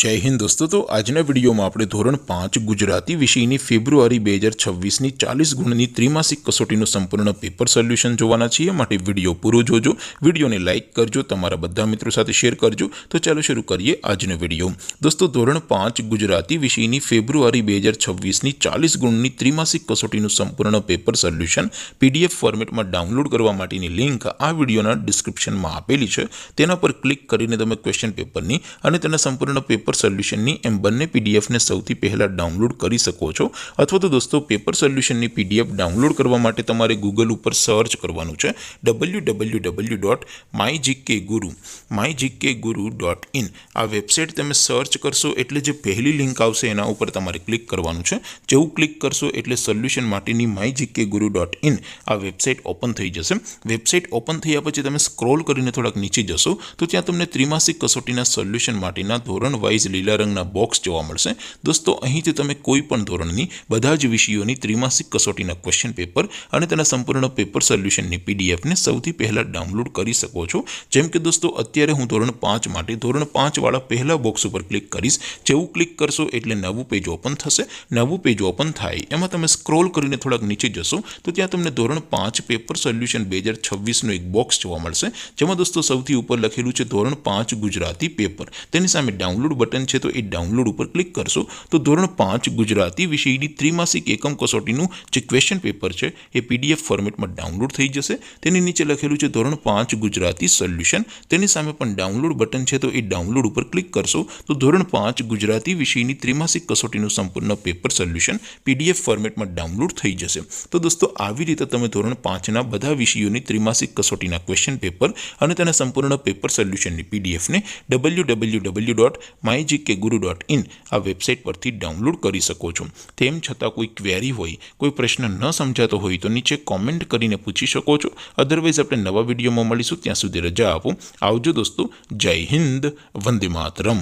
जय हिंद दोस्तों। तो आजना विडियो में આપણે ધોરણ 5 ગુજરાતી વિષયની ફેબ્રુઆરી 2026 ની 40 ગુણની ત્રિમાસિક કસોટીનું સંપૂર્ણ પેપર સોલ્યુશન જોવાના છીએ। માટે વિડિયો પૂરો જોજો, વિડિયોને લાઈક કરજો, તમારા બધા મિત્રો સાથે શેર કરજો। તો ચાલો શરૂ કરીએ આજનો વિડિયો। દોસ્તો ધોરણ 5 ગુજરાતી વિષયની ફેબ્રુઆરી 2026 ની 40 ગુણની ત્રિમાસિક કસોટીનું સંપૂર્ણ પેપર સોલ્યુશન પીડીએફ ફોર્મેટમાં ડાઉનલોડ કરવા માટેની લિંક આ વિડિયોના ડિસ્ક્રિપ્શનમાં આપેલી છે। તેના પર ક્લિક કરીને તમે ક્વેશ્ચન પેપરની અને તેના સંપૂર્ણ પેપર સોલ્યુશનની એમ બંને પીડીએફને સૌથી પહેલા ડાઉનલોડ કરી શકો છો। અથવા તો દોસ્તો પેપર સોલ્યુશનની પીડીએફ ડાઉનલોડ કરવા માટે તમારે ગૂગલ ઉપર સર્ચ કરવાનું છે www.mygkguru.in। આ વેબસાઇટ તમે સર્ચ કરશો એટલે જે પહેલી લિંક આવશે એના ઉપર તમારે ક્લિક કરવાનું છે। જેવું ક્લિક કરશો એટલે સોલ્યુશન માટેની mygkguru.in આ વેબસાઇટ ઓપન થઈ જશે। વેબસાઇટ ઓપન થયા પછી તમે સ્ક્રોલ કરીને થોડાક નીચે જશો તો ત્યાં તમને ત્રિમાસિક કસોટીના સોલ્યુશન માટેના ધોરણ વાઇઝ લીલા રંગના બોક્સ જોવા મળશે। દોસ્તો અહીંથી તમે કોઈ પણ ધોરણની બધા જ વિષયોની ત્રિમાસિક કસોટીના ક્વેશ્ચન પેપર અને તેના સંપૂર્ણ પેપર સોલ્યુશનની પીડીએફને સૌથી પહેલા ડાઉનલોડ કરી શકો છો। જેમ કે દોસ્તો અત્યારે હું ધોરણ 5 માટે ધોરણ 5 વાળા પહેલા બોક્સ ઉપર ક્લિક કરીશ। જેવું ક્લિક કરશો એટલે નવું પેજ ઓપન થશે। નવું પેજ ઓપન થાય એમાં તમે સ્ક્રોલ કરીને થોડાક નીચે જશો તો ત્યાં તમને ધોરણ 5 પેપર સોલ્યુશન 2026નું એક બોક્સ જોવા મળશે। જેમાં દોસ્તો સૌથી ઉપર લખેલું છે ધોરણ 5 ગુજરાતી પેપર। તેની સામે ડાઉનલોડ બટન છે तो ये डाउनलोड पर क्लिक करशो तो धोरण 5 गुजराती विषयनी त्रिमासिक एकम कसोटीનું જે ક્વેશ્ચન પેપર છે એ પીડીએફ ફોર્મેટમાં ડાઉનલોડ થઈ જશે। તેની નીચે લખેલું છે ધોરણ 5 ગુજરાતી સોલ્યુશન। તેની સામે પણ ડાઉનલોડ બટન છે તો એ ડાઉનલોડ ઉપર ક્લિક કરશો તો ધોરણ 5 ગુજરાતી વિષયની ત્રિમાસિક કસોટીનું સંપૂર્ણ પેપર સોલ્યુશન પીડીએફ ફોર્મેટમાં ડાઉનલોડ થઈ જશે। તો દોસ્તો આવી રીતે તમે ધોરણ 5ના બધા વિષયોની ત્રિમાસિક કસોટીના ક્વેશ્ચન પેપર અને તેના સંપૂર્ણ પેપર સોલ્યુશનની પીડીએફને www.mygkguru.in આ વેબસાઇટ પરથી ડાઉનલોડ કરી શકો છો। તેમ છતાં કોઈ ક્વેરી હોય, કોઈ પ્રશ્ન ન સમજાતો હોય તો નીચે કોમેન્ટ કરીને પૂછી શકો છો। અધરવાઇઝ આપણે નવા વિડીયોમાં મળીશું, ત્યાં સુધી રજા આપો। આવજો દોસ્તો। જય હિન્દ, વંદે માતરમ।